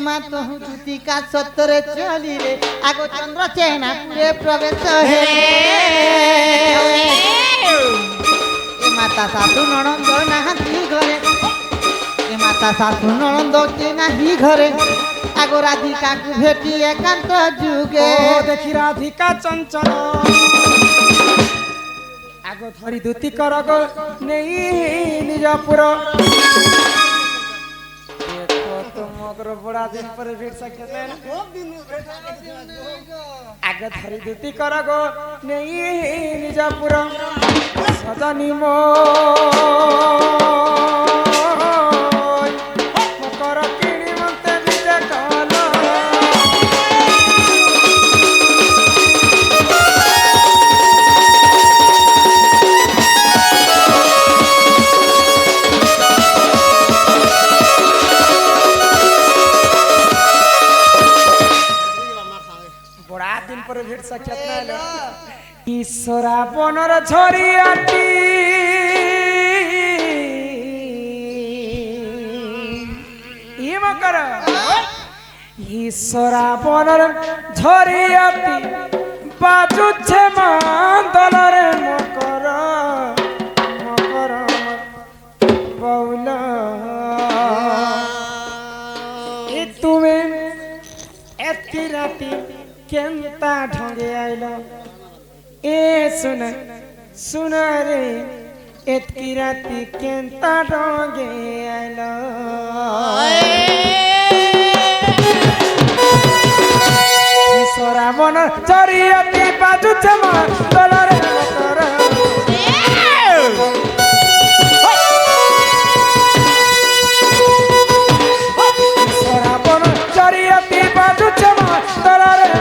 मातो जुतिका सत्तरे चली रे आगो चंद्र चेना पूरे प्रवेश हे ए माता सासु ननंद नाही घरे ए माता सासु ननंद के नाही घरे आगो राधिका को भेटी एकांत जुगे देखी राधिका चंचल आगो धरी दूती करगो नहीं निजापुर मगर बड़ा दिन पर भेट सके आगे धरी दूती करगो नहीं निजापुर सजनी मो मकर किणी मते निजे कहलो पर भेट सख्यात नाही ईश्वरा बनर झरियाटी ई मकर ईश्वरा बनर झरियाटी बाजुछे मांदलरे मकर मकर बौला ई तुमे एती राती केंता ढंगे आइलो ए सुन सुन रे एतकी राती केंता ढंगे आइलो ईश्वरा मन चरियती बाजू चमा तलरे मकर ईश्वरा मन चरियती बाजू चमा तलरे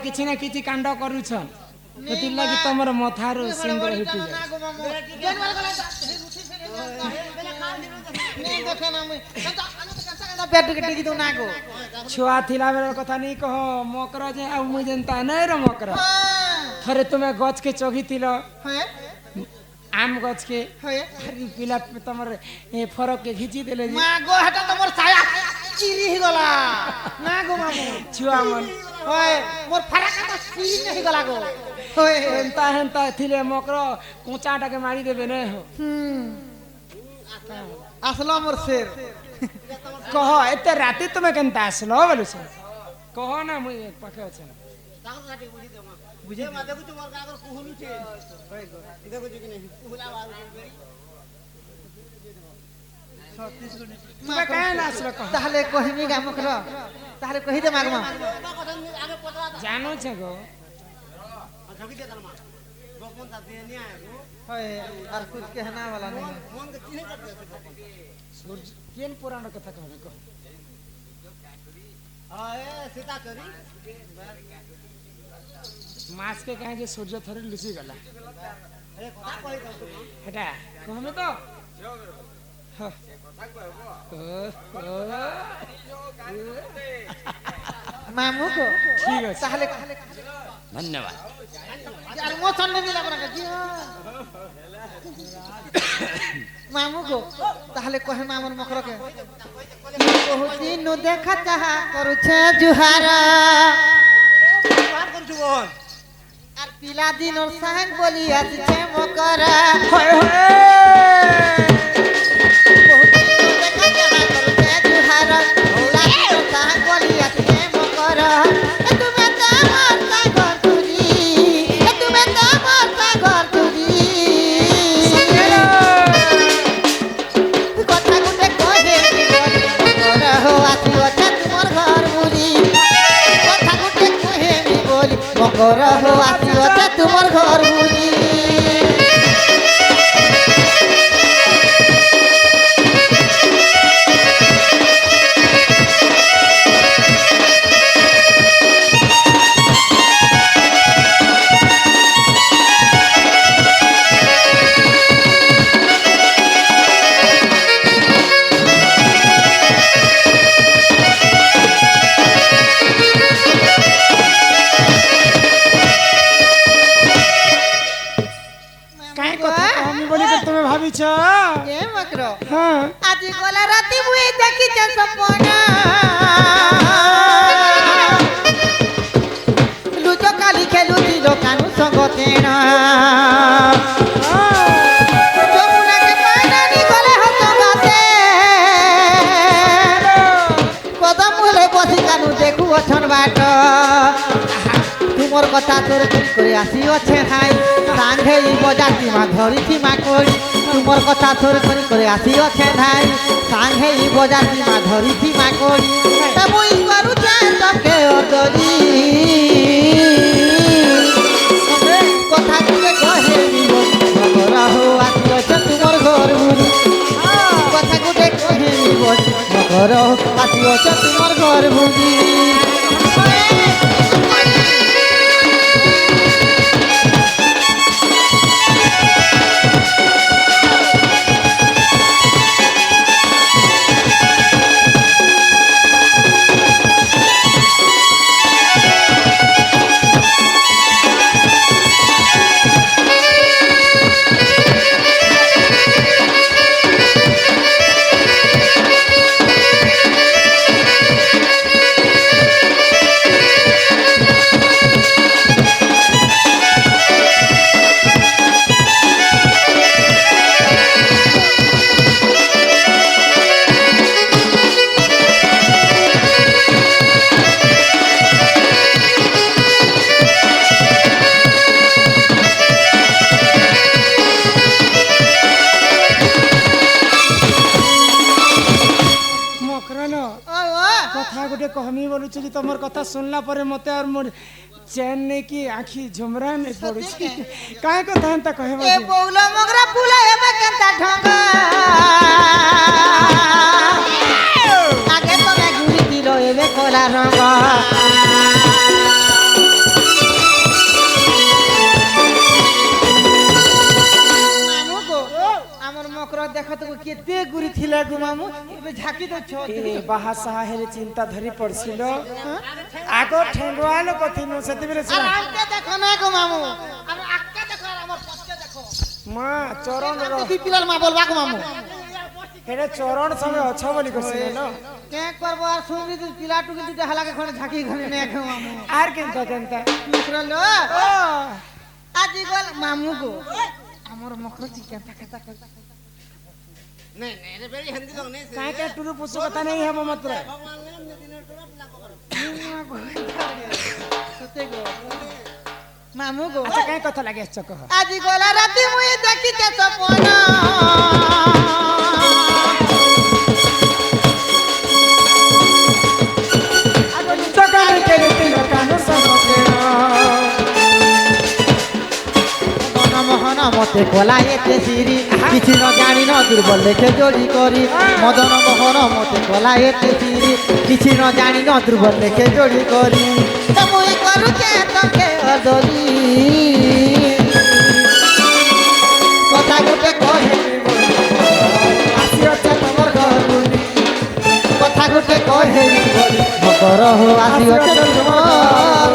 किछि ना किछि कांड करूछन कति लागि तमर मथारो सिंदर हिटी छुआ थिला बेर कथा नहीं कह मकर जे आ मु जनता नै रे मकर थरे तुमे गछ के चगी थिलो आम गछ के हरी पिला तमर ए फरक के घिची देले जे मागो हटा तमर साया चिरी ही गला ना गो मामू छुआ मन होय मोर फरक तो चिरी नहीं गला गो होय हेंता हेंता थिले मकर कोचाटा के मारी देबे नै हो असला मोर शेर कह एते राती तुमे केनता असलो बोलु से कह ना मुई पाखे अछि बुझी मा देखु तुमर कागर कुहुलु छे देखु कि नहीं कुहुला बाबू তুমি কাহে নাচলো কহ তাহলে কহিমি গা মুখর তাহলে কহি দে মাগমা জানো ছে গো হয় আর কুছ कहना वाला नहीं সূর্য কেন পুরাণ কথা কহবে কহ মাছ কে কাহে যে সূর্য থরে লুচি গলা এটা কহবে তো হ্যাঁ। मामू को ঠিক আছে তাহলে ধন্যবাদ আর মোচন নেবি লাগা কি मामू को তাহলে কহে মামুর মুখর কে বহুত দিন দেখা চাহা করছে জুহার আর পিলা দিন ওর সাহেব বলি আসছে মকর হয় হয় বহুত দিন দেখা চাহা করছে জুহার পিলা দিন ওর সাহেব বলি আসছে মকর এ তুমি তো আমার সাগর তুরি এ তুমি তো আমার সাগর তুরি কথা গুটে কহে মকর হো আসি ওটা তোমার ঘর বুড়ি কথা গুটে কহে বলি মকর হো আসি ওটা তোমার ঘর বুড়ি কাহে কথা কহমি বলি কে তুমি ভাবিছ এ মকর হ্যাঁ আজি গলা রাতি মুই দেখিছে সপন লুচো কালি খেলুছি দোকানু সঙ্গতেন যমুনাকে পাইনানি গলে হত গাতে কদম হলে বসি কানু দেখু অছন বাট তুমর কথা তোর করে আসি অছে হাই সাঙ্গে বজাতি মা ধরিছি মা কই তুমর কথা তোর করে আসি অছে ভাই সাঙ্গে বজাতি মা ধরিছি মা কই তা মুই করু চাই তোকে অদরি কথা তুলে কহে নিব মকর হো আসি অছে তুমর ঘর বুড়ি কথা গুটে কহে নিব মকর হো আসি অছে তুমর ঘর বুড়ি মকরন ও কথা গোটে কহমি বলুছি যে তোমার কথা শুনলা পরে মতে আর মোর চেন নেই কি আখি ঝুমরা নেই পড়ুছি কাহে কথা হেনতা কহেব এ বউলা মগরা ফুলা এবে কেনতা ঢঙ্গ আগে তবে ঘুরি দিল এবে কলা রঙ মামু গো আমার মকরা দেখো তো কেতে গুরি থিলা গো মামু এবে ঝাকি দছ এ বাহা সাহা হেরে চিন্তা ধরি পড়ছিল আগ ঠেঙ্গুয়ালো কথিনু সেতিবেলে আর আগে দেখো না গো মামু আর আগে দেখো আর আমার পছকে দেখো মা চরণ তুই পিলার মা বলবা গো মামু হেরে চরণ সঙ্গে অছ বলি কছিল ন কে করবো আর শুনবি তুই পিলাটু কিন্তু দেখালাকে খনে ঝাঁকি ঘরে নে গো মামু আর কেনতা কেনতা মকরলো ও আজি গল মামু গো আমার মকর চিকেন থাকা থাকা কাहे के टुरु पुसु কথা नहीं है मात्र সতে গো মামু গো আচ্ছা কাहे কথা লাগে আচ্ছা কহ আজি গলা রাতি মুই দেখিতে সপন মতে কলা এতে সিরি কিছু ন জানি ন দুর্বল লেখে জড়ি করি মদন মোহন মতে কলা এতে সিরি কিছু ন জানি ন দুর্বল লেখে জড়ি করি মুই করুছে তোকে অদলি কথা গোটে কহে আসিছে তোমার ঘরুনি কথা গোটে কহে মকর হো আসিছে তোমার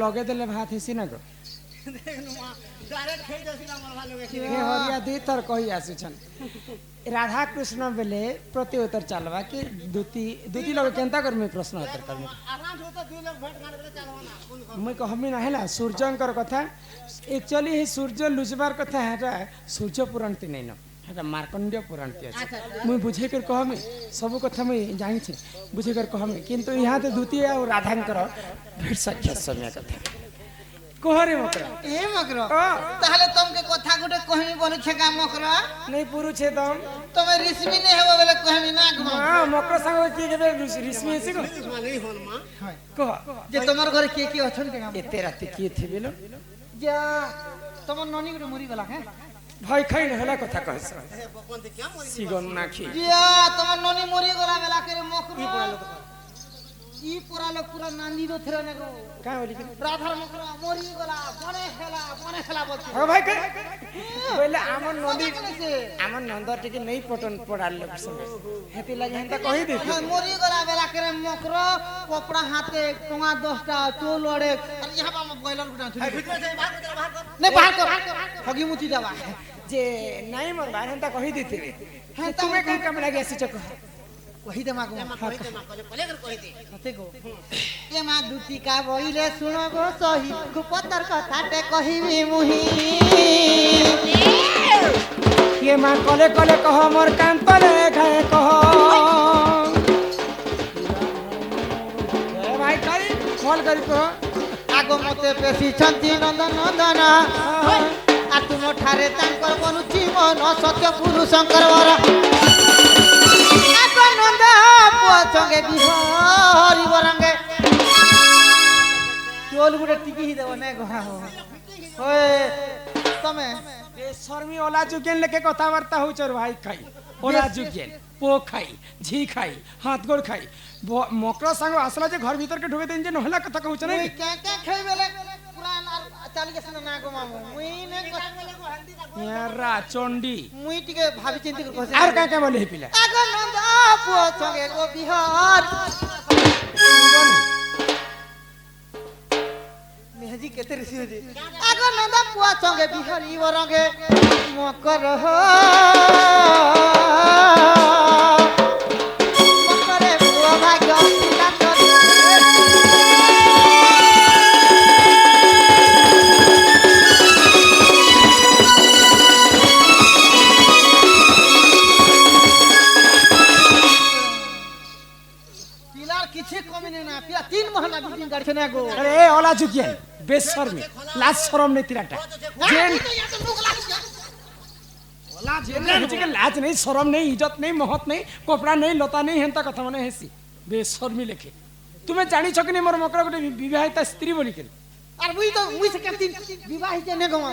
লগে দেলে ভাত হেসি না গো হরিয়া दी तर कही आसुछन राधा कृष्ण बेले प्रति उत्तर चलवा कि दूती दूती लोग केंता कर मैं प्रश्न उत्तर कर मैं कहमी ना हैला सूर्यंकर कथा एक्चुअली हे सूर्य लुचबार कथा हेटा सूर्य पुराण ती नहीं न हेटा मार्कंडेय पुराण ती अछि मैं बुझे कर कहमी सब कथा मैं जानि छी बुझे कर कहमी किंतु यहाँ तो दूती और राधांकर भेट साक्षात समय कथा कोहरे मकरा ए मकरा ताहले तुमके कथा गुटे कहमी बोलु छका मकरा नहीं पुरु छे तमे रिश्मी नहीं हेबो बेले कहमी ना गो हां मकरा संग की के रिश्मी से को नहीं होन मा कह जे तमर घर के अछन के एते राती की थे बेलो जा तमर ननी गुटे मरी गला है भाई खाई न हला कथा कहस सिगन नाखी जा तमर ननी मरी गला बेला के मकरा ई पूरा लोग पूरा नांदी रो थरे ने गो का बोली राधार मकरा मरी गला बने खेला बोल हां भाई के बोले आमन नंदी आमन नंदर टिके नहीं पटन पड़ाल लोग सब हेती लगे हंता कहि दे मरी गला बेला के मकरा कपड़ा हाथे टंगा 10टा चोल ओड़े अरे यहां पर बॉयलर गुटा नहीं बाहर कर हगी मुती देबा जे नहीं मन बाहर हंता कहि देते हां तुम्हें का काम लागे आसी चको कहि दे मागो पले कर कहि दे सते गो ए मा दुती का बइले सुनो गो सही गुपतर कथाटे कहिबी मुही ये मा कले कले कह मोर कांतले खाए कह ए भाई कई कॉल करी कह आगो मते पेशी छंती नंदन नंदन आ तुम ठारे तांकर बनुची मन सत्य पुरुषंकर वर आगो नंद पुआ संगे बिहारी बरंगे चोल गुटे टिकी ही देव नै गहा हो ओए तमे ए शर्मी ओला जुगेन लेके कथावार्ता हो चोर भाई खाई ओला जुगेन पो खाई झी खाई हाथ गोड़ खाई मकरा संग आसला जे घर भीतर के ढुके दिन जे नहला कथा कहू छ नै के खाई बेले पुरान चाली के सुन ना गो मामू मुई ने यारा चंडी मुई टिके भाभी चिंती कर कहसे आर का बोले पिला आगो नंद पुआ संगे गो बिहार मेहजी केते ऋषि हो जी आगो नंद पुआ संगे बिहारी वरंगे मकर हो मकरे पुआ भाग्य पिला चोरी पिया 3 महीना बिदिन गाड़ी छने गो अरे ओला जुगियन बेशर्मी लाज शरम नहीं तिराटा जेन ओला जेन के लाज नहीं शरम नहीं इज्जत नहीं महत नहीं कपड़ा नहीं लता नहीं हेंता कथा माने हेसी बेशर्मी लेखे तुम्हें जानी छ कि नहीं मोर मकरा गोटे विवाहिता स्त्री बोली के अरे मुई से केती विवाहित ने गवा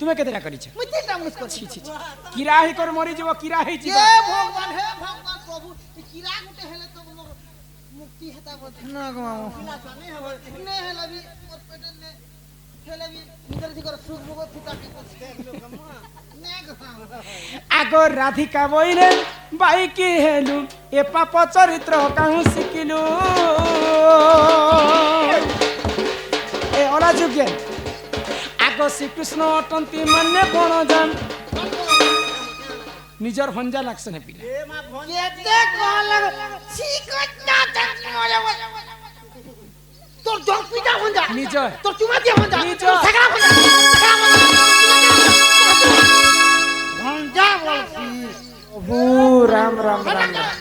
तुम्हें केतेरा करी छ मुई तीनटा मुस कर छी छी किराही कर मरी जीव किराही जीव हे भगवान प्रभु किरा गुटे हेले तो मोर मुक्ति हेता बत ना गवा ने हेला भी मोर पेट ने हेले আগ রাধিকা বইলে বাইকি হেলু এ পাপ চরিত্র কাহু শিখিলু এ অলা যুগে আগ শ্রীকৃষ্ণ অটন্তি মানে কোন জান নিজর হঞ্জা লাগছে না পিলা তোর জল পিটা হঞ্জা নিজর তোর চুমা দিয়ে হঞ্জা নিজর। তোর ছাগড়া হঞ্জা হঞ্জা বলছি ভূ রাম রাম রাম রাম।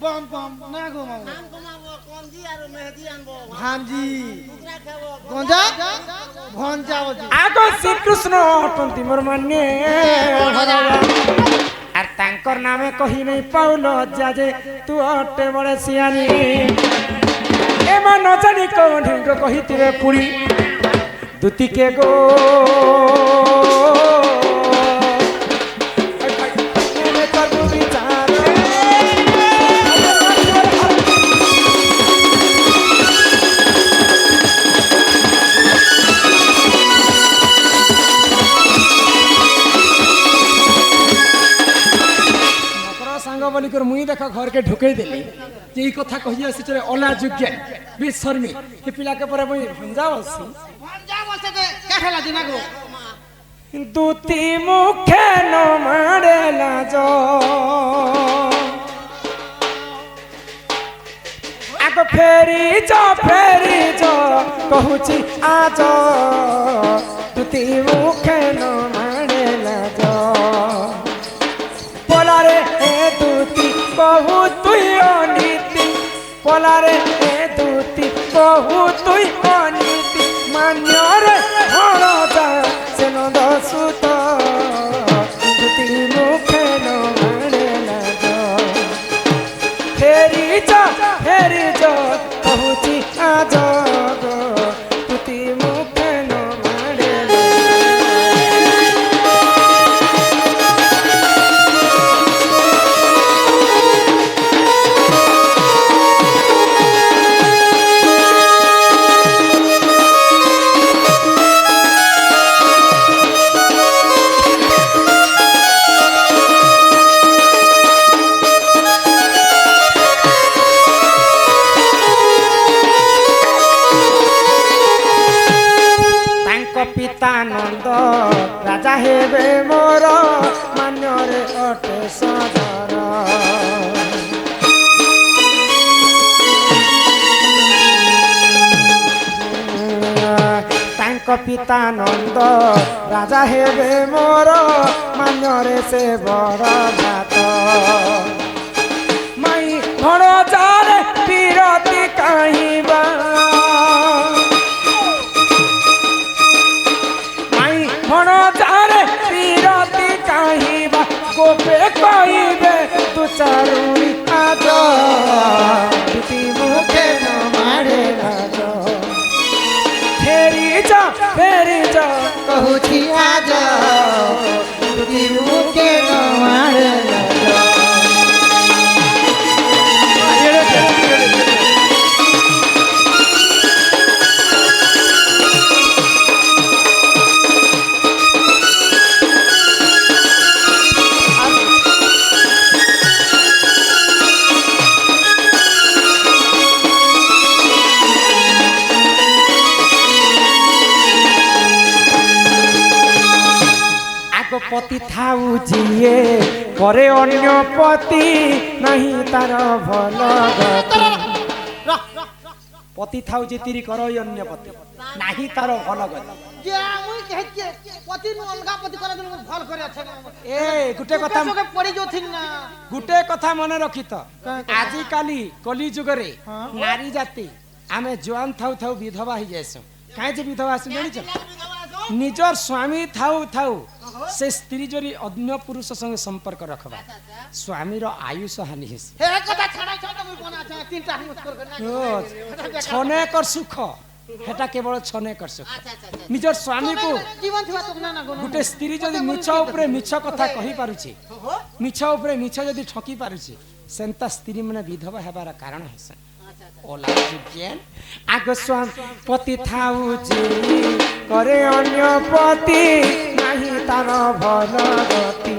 বম বম না গো মামু নাম কমাবো কঞ্জি আর মেহেদি আনবো ভাঞ্জি কুকরা খাবো গঞ্জা ভঞ্জা বলছি আগ শ্রীকৃষ্ণ অটন্তি মোর মানে আর তাঙ্কর নামে কহি নাই পাউল লজ্জা যে তু অটে বড় সিয়ানি এমা ন জানি কোন ঢেঙ্গ কহিতিবে পুরি দুতিকে গো এনে করবো বিচার। সাঙ্গ বলি করে মুই দেখ ঘরকে ঢুকাই দেলি যে এই কথা কহি আসিছে অলা যোগ্য বিশর্মী এ পিলাকে পরে মুই ভঞ্জা বলছি হঞ্জা বলছে যে কাঠালা দিনা গো দুতি মুখে ন মারে লাজ আগ ফেরি য কহুছি আজ দুতি মুখে ন মারে লাজ পলারে এ দুতি বহু তুই অনীতি পলারে এ দুতি বহু তুই অনীতি মান্যরে হরদা সেন দসুত দুতি মুখে ন মারে লাজ ফেরি য কহুছি আজ গো দুতি মুখে ন মারে পিতানন্দ রাজা হেবে মোর মান্যরে অটে সদর তাঙ্ক পিতানন্দ রাজা হেবে মোর মান্যরে সে বড় ভাত মাই ভণ যারে বিরতি কাহিবা ভণ যারে বিরতি কাহিবা গোপে কহিবে তু চারুণী আজ দুতি মুখে ন মারে লাজ ফেরি যা কহুছি আজ দুটি মুখে ন মারে লাজ পতি থাউ যিয়ে করে অন্য পতি নাহি তার ভাল গতি পতি থাউ যে তিরি কর অন্য পতি নাহি তার ভাল গতি যে মুই কহেছে পতি নু অলগা পতি করে দিন ভাল করে আছে এ গুটে কথা চোখে পড়ি যাউথিন না গুটে কথা মনে রখিত আজি কালি কলি যুগরে নারী জাতি আমি জোয়ান থাউ থাউ বিধবা হই যাইছো কাই যে বিধবা আছি জানিছ নিজর স্বামী থাউ থাউ সে স্ত্রী যদি অন্য পুরুষ সঙ্গে সম্পর্ক রাখবা স্বামীর আয়ুষ হানি হেসি হে কথা ছাড়াই ছাড়া মুই কোনা আছে তিনটা হিমত করবে না ছনেকর সুখ সেটা কেবল ছনেকর সুখ নিজর স্বামী কো জীবন থিবা তো না না গো গুটে স্ত্রী যদি মিছ উপরে মিছ কথা কহি পারুছি মিছ উপরে মিছ যদি ঠকি পারুছি সেন্তা স্ত্রী মানে বিধবা হেবার কারণ হেসে ওলা যুগেন আগ স্বামী পতি থাউছি করে অন্য পতি নাহি তার ভাল গতি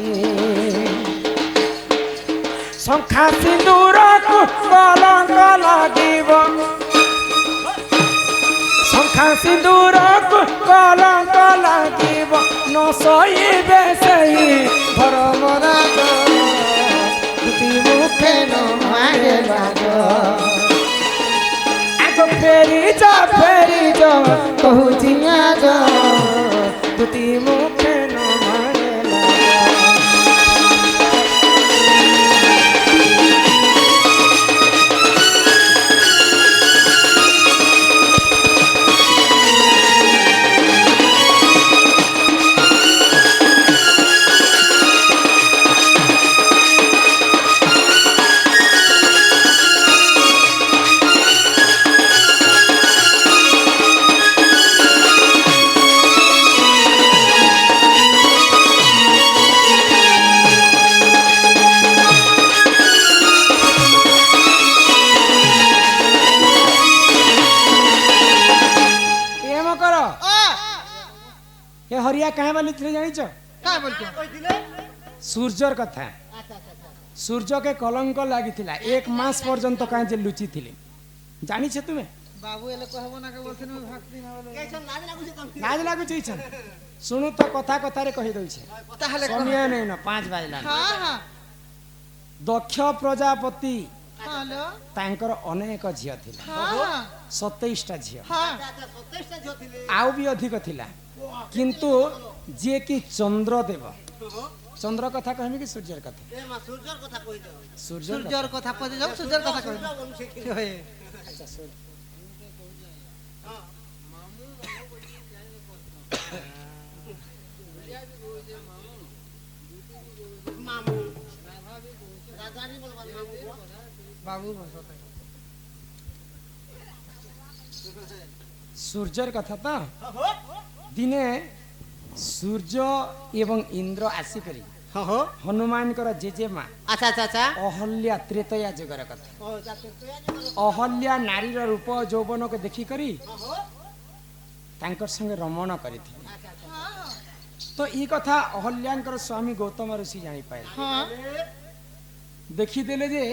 শঙ্খা সিন্দুরକୁ কলঙ্ক লাগিব শঙ্খা সিন্দুরକୁ কলঙ্ক লাগিব ন সইবে সেই ধর্মরাজ দুটি মুখে ন মারে লাগ আগ ফেরি যা কহুছি আজ দুটি মুখে ন মারে লাগ हरिया कहे बोली थे जानी का बोलते सूर्यर कथा सूर्य के कलंक लगी एक मास पर्यंत कहीं जे लुचि थिले जानी छे तुम्हें बाबू एले कहबो ना के बोलथिन में भक्ति ना बोले कैसन लाज लागु छै सुनु तो कथा कथा रे कहि दउ छे ताहले समय नहीं न 5 बजला हां हां दक्ष प्रजापति हेलो तांकर अनेक झियो थिले हां 27 टा झियो हां 27 टा झियो थिले आउ भी अधिक थिला किंतु जे कि चंद्रदेव चंद्र कथा कहमी कि सूर्यर कथा ए मा सूर्यर कथा कहि दो सूर्यर कथा पदे जाऊ सूर्यर कथा कहि होय अच्छा सूर्य मामू राजधानी बोलबा मामू बाबू बसते सूर्यर कथा तो दिने सूर्य एवं इंद्र आसी करी हो हनुमान कर जेजेमा अच्छा अच्छा अच्छा अहल्या त्रेतया जगर कथा ओ जाते तो अहल्या नारी रूप यौवन को देखी करी तांकर संगे रमण करी थी तो ई कथा अहल्याकर स्वामी गौतम ऋषि जानी पाए हां देखी देले जे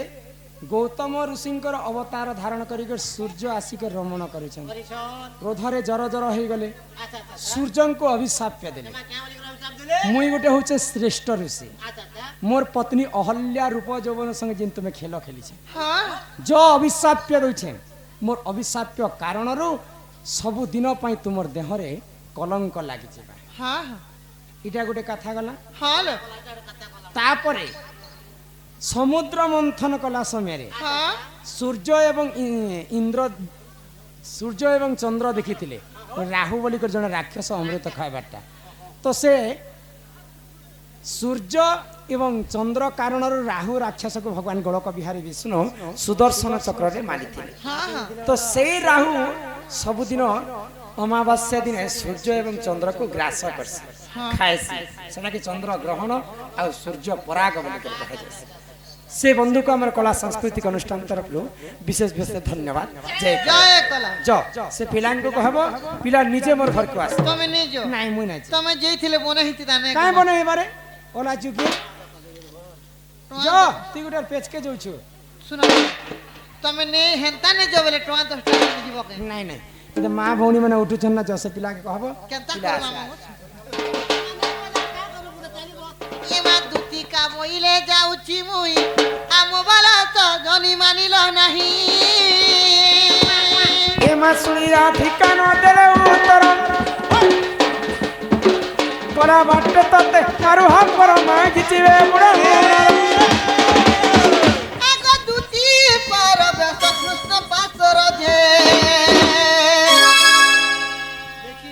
गौतम ऋषिंकर अवतार धारण करिक सूर्य आसिक रमण करिछन परिसर क्रोधरे जर जर हो गले अच्छा अच्छा सूर्य को अभिशाप्य देले क्या बोली ग्राम साहब दिले मुई गोटे होचे श्रेष्ठ ऋषि अच्छा अच्छा मोर पत्नी अहल्या रूप यौवन संगे जिन तुमे खेल खेली हां जो अभिशाप्य रही मोर अभिशाप्य कारण सबु दिन पई तुमर देहरे कलंक लागि जेबा हां इटा गोटे कथा गला हां लो तापरे समुद्र मंथन कला समय हां सूर्य एवं इंद्र सूर्य एवं चंद्र देखी राहु बोली कर जन राक्षस अमृत खाइबाटा तो से सूर्य एवं चंद्र कारण राहु राक्षस को भगवान गोलक बिहारी विष्णु सुदर्शन चक्र रे मारी हां तो से राहु सबुदिन अमावास्या दिन सूर्य एवं चंद्र को ग्रास करसी खाएसी सेना कि चंद्र ग्रहण आ सूर्य पराग बोली कर कहे जाय से बंधु को हमारे कला सांस्कृतिक अनुष्ठान तरफ लो विशेष विशेष धन्यवाद जय जय कला जो से पिलान को कहबो पिला नीचे मोर घर को आस तमे नहीं जो नाही मुई नाही तमे जेइथिले बने हिति ताने काय बने बारे ओला चुकी जो ती गुटर पेच के जाउ छु सुना तमे नहीं हेंता नहीं जो बोले टोआ 10 टाका जीवो के नाही नाही ते मां भौणी माने उठु छन ना जो से पिला के कहबो केनता पिला करबा ये मा दुती का मोइले जाउची मुई आम बाला तो जनी मानिलो नाही ए मा सुनीरा ठिकाना देले उत्तर तोरा बाटे तते आरु हम पर मा खिचिवे बुड़ा आगो दुती पर बेस कृष्ण पासर जे देखी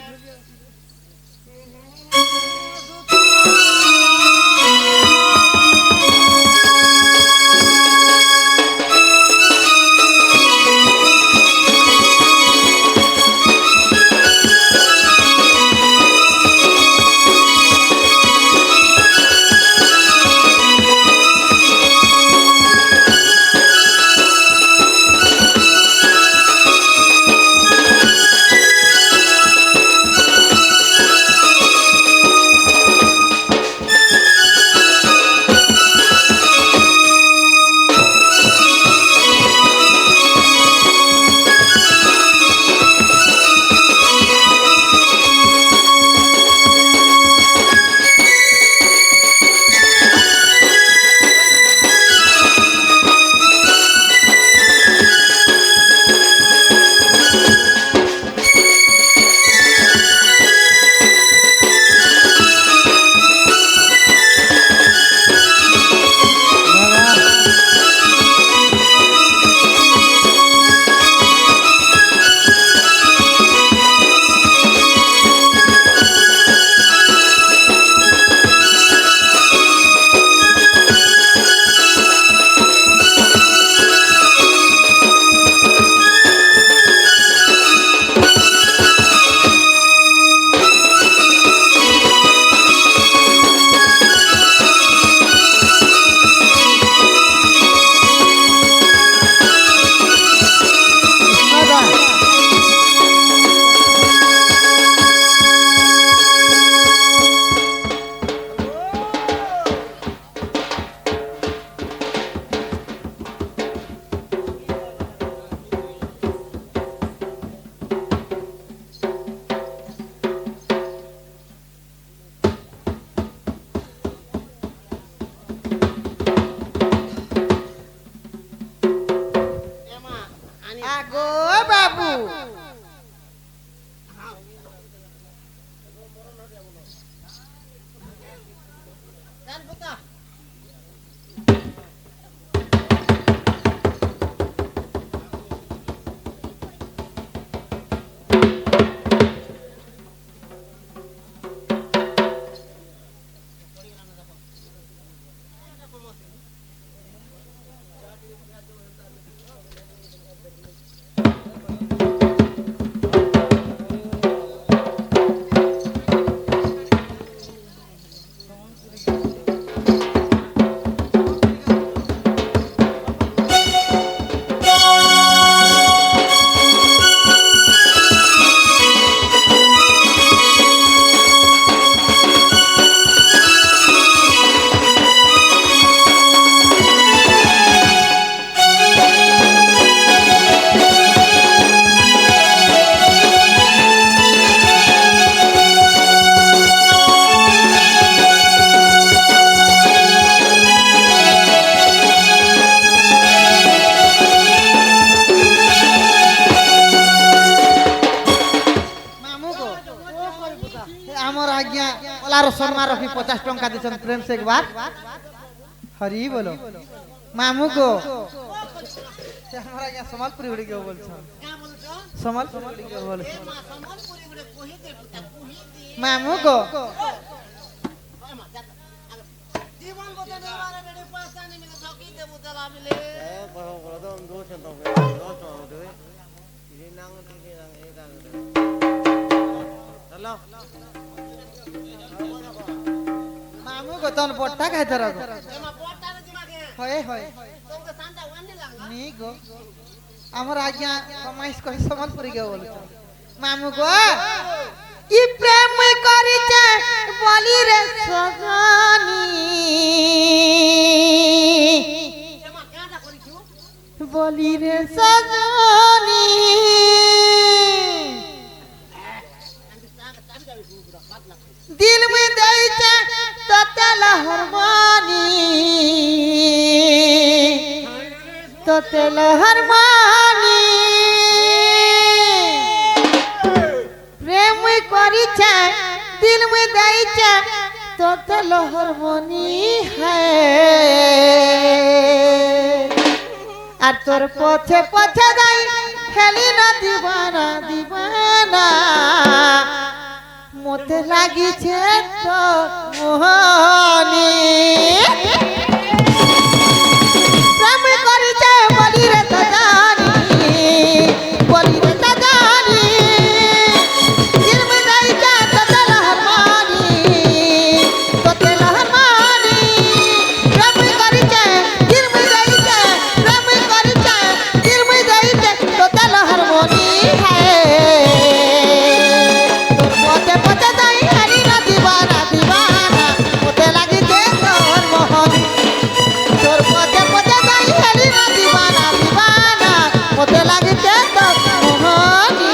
আমার আজ্ঞা ওলার শর্মা রকি 50 টঙ্কা দিছেন প্রেম সে একবার হরি বলো মামু গো সে আমার আজ্ঞা সম্বলপুরি উড়ি গো বলছো সম্বলপুরি উড়ি গো বলছো মামু গো জীবন কথা দেওয়ার বেড়ে পয়সা নেই মিলে ঠকি দেবো তেলা মিলে মামু গো তন বট্টা খাইতে রাখো এমা পড়তা না দিমাগে হয় হয় তোকে সান্তা ওয়ানি লাগা নি গো আমার আজ্ঞা কমাইস কই সম্বলপুরি গো বলছো মামু গো ই প্রেম করিছে বলি রে সজনী এমা কেডা করিছু বলি রে সজনী दिल में दैचे तो तेला हरमानी तो तेला हरमानी प्रेम करिছে दिल में दैचे तो तेला हरमानी है আর তোর পথে পথে যাই খেলি না দিবানা দিবানা মতে লাগিছে তো মোহনী প্রেম করিছে বলি রে তো জানি বলি রে তো জানি দিল মে যাইছে তো তেলহমানি তো তেলহমানি প্রেম করিছে দিল মে যাইছে প্রেম করিছে দিল মে যাইছে তো তেলহমানি পথে পথে যাই হারি না দিবানা দিবানা মতে লাগিছে তোর মোহনী তোর পথে পথে যাই হারি না দিবানা দিবানা মতে লাগিছে তোর মোহনী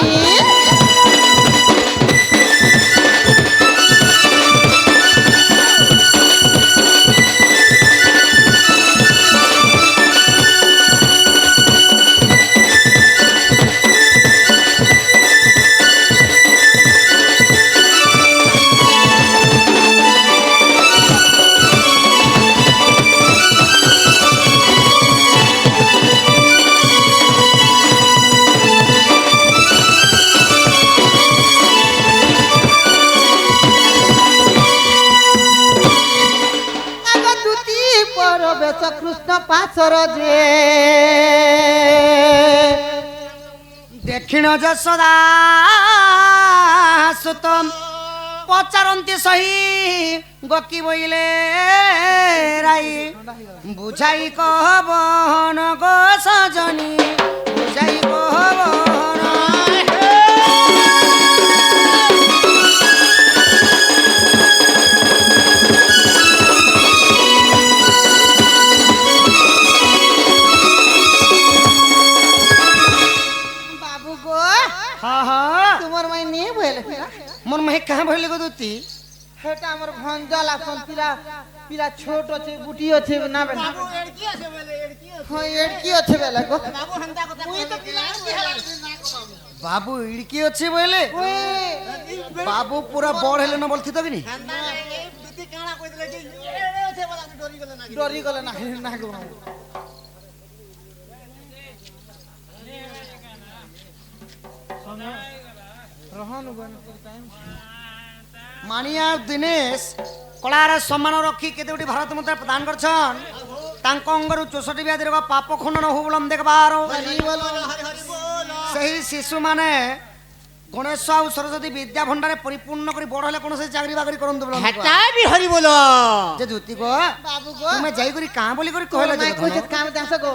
আগতুতি পরবেশ কৃষ্ণ পাশর যে দক্ষিণ যশোদা সুতম পচারন্তি সহি গকি বইলে রাই বুঝাই কহবন গো সজনী বুঝাই কহবন বাবু গো হ্যাঁ হ্যাঁ তোমার মাই নিয়ে বলে মোর মাহি কাহা ভইলে গো দুতি হেটা আমার ভঞ্জল আসন পিলা পিলা ছোট আছে বুটি আছে না বেলা বাবু এড়কি আছে বলে এড়কি আছে হয় এর কি আছে বেলা গো বাবু হান্তা কথা মুই তো পিলা কি হেলা না কো বাবু ইড়কি ଅଛି বইলে ওই বাবু পুরা বড় হেলে ন বলছি তো কিনি হান্তা এই দুটি কাଣା কই দিলে কি এড়ে আছে বলা ডরি গলে না ডরি গলে না না গো বাবু রহন গন টাইম মানিয়া দিনেশ কଳାର ସମ୍ମାନ ରଖି କେତେ ଗୋଟି ଭାରତ ମନ୍ତ୍ରୀ ପ୍ରଦାନ କରିଛନ୍ତି ତାଙ୍କ ଅଙ୍ଗରୁ 64 ବ୍ୟାଧି ରୋଗ ପାପ ଖଣ୍ଡନ ହଉ ବୋଲମ ଦେଖବାର হরি বল ସେହି ଶିଶୁମାନେ ଗଣେଶ ଆଉ ସରସ୍ୱତୀ ବିଦ୍ୟା ଭଣ୍ଡାରେ ପରିପୂର୍ଣ୍ଣ କରି ବଡ଼ ହେଲେ କୌଣସି ଚାକିରି ବାକିରି କରନ୍ତୁ ବୋଲମ হেটা বি হরি বলো ଯେ ଧୁତି ଗୋ বাবু গো ତୁମେ ଯାଇକରି କାଁ ବୋଲି କରି କହିଲ মাই কইছে কাম দাস গো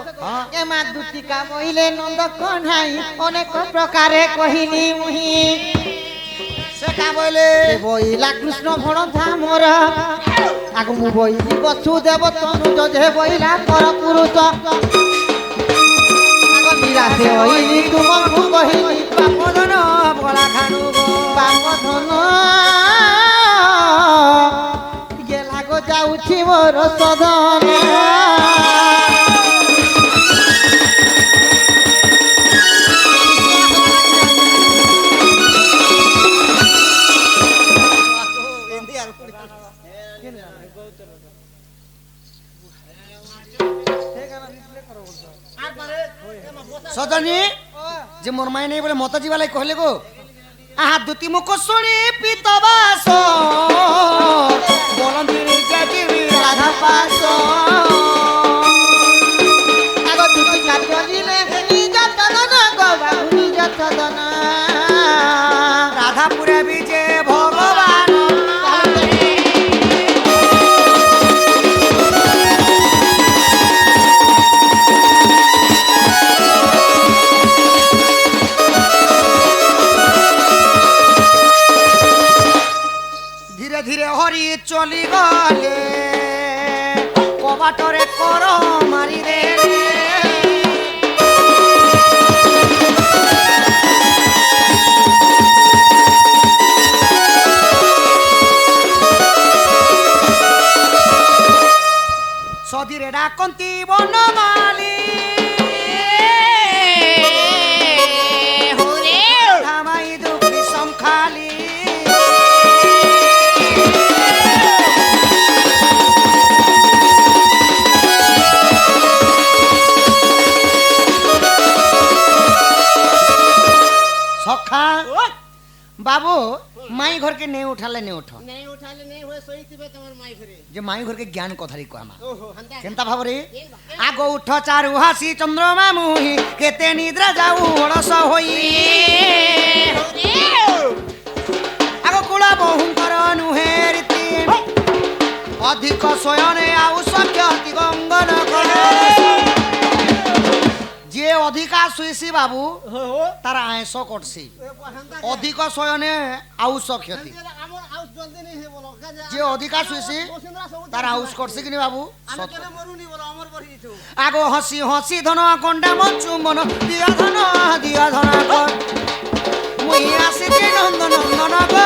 এ মা দুটি কা বইলে নন্দ কন্হাই অনেক প্রকারে কহিনি মুহি ସେ କାଁ ବୋଇଲେ এ বইলা কৃষ্ণ ভণ ধামর আগু মু বইলি বসুদেব তনু যে বইলা পর পুরুষ আগ নিরাশে হইলি তুমকু কহিলি ବାପଧନ ବଳା ଖାଣୁ ଗୋ বাপ ধন গেলা গো যাউছি মোর সদন সজনী যে মোর মাই নেই বলে মত ଯିବା ଲାଗି କହିଲେ গো আহা দুতি মুখ শুনি পিতবাস বলন্তি যাতি রাধা পাস আগ দুটি কাটলিলে নিজ তদন গো বাবু নিজ তদন রাধাপুরে বিজে ভগবান ধীরে ধীরে হরি চলি গলে কবাটরে কর মারি রে সধীরে ডাকন্তি বনমালী ধামাই দুঃখী সংখালী সখা বাবু মাই ঘরকে নেই উঠালে নেই উঠ नहीं उठाले नहीं हुए सोई थी तुम्हारे माई घरे যে মাই ঘরকে জ্ঞান কথারি কহমা ओहो हंदा কেনতা ভাবরে আগ উঠ চারু হাসি চন্দ্রমা মুহি কেতে নিদ্রা যাও অলস হই আগ কুলা বহুঙ্কর নুহে রীতি অধিক শয়নে আউ সখ্যতি গঙ্গন করে যে অধিকা শুইছি বাবু তার আয়স করছি অধিক শয়নে আউ সখ্যতি আমার আউস জলদি नहीं है बोलो যে অধিকা শুইছি তার আউস করছে কিনি বাবু আমি কেন মরুনি বলো আমার বড়ি দিছো আগো হসি হসি ধন কন্ডা মচুম্বন দিয়া ধন কর মুই আসিছি নন্দন নন্দন গো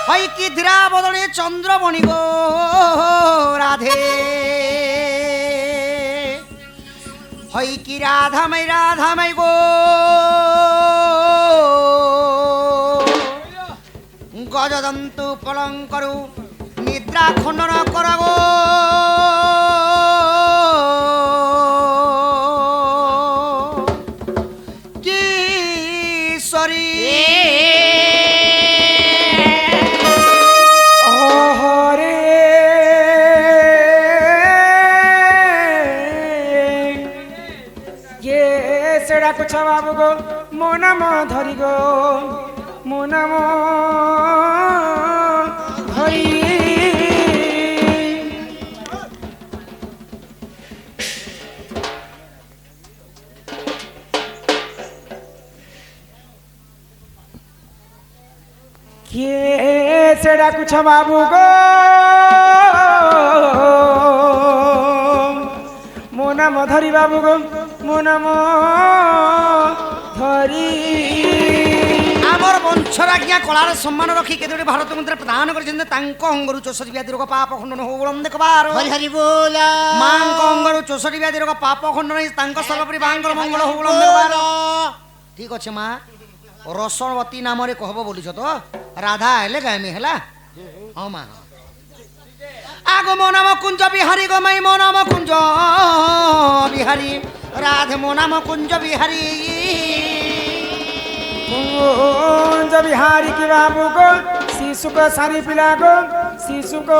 হই কি ধীরা বদলে চন্দ্রমণি গো রাধে হই কি রাধামাই গো গজদন্তু পলঙ্করু নিদ্রা খণ্ডন কর গো কি সরি হরে ये सेड़ा कुछ बाबू गो मो नाम धरी गो मो नाम धरी किए सेड़ा कुछ बाबू गो मो नाम धरी बाबू गो मो नाम धरी আমার বংশরাজ্ঞা কলার সম্মান রক্ষি কেতোটি ভারত মন্ত্রী প্রদান করেছেন তাঙ্ক অঙ্গরু 64 ব্যাধি রোগ পাপ খণ্ডন হৌবলম দেখবার हरि हरि बोला মাঙ্ক অঙ্গরু 64 ব্যাধি রোগ পাপ খণ্ডন তাঙ্ক সর্বপরি বাঙ্গর মঙ্গল হৌবলম দেখবার ঠিক আছে মা রসবতী নামরে কহব বলিছ তো রাধা এলে গাইমি হেলা হ্যাঁ মা আগ মো নাম কুঞ্জ বিহারী গো মাই মো নাম কুঞ্জ বিহারী রাধে মো নাম কুঞ্জ বিহারী कुंज बिहारी की बाबू को शिशु को सारी पिला को शिशु को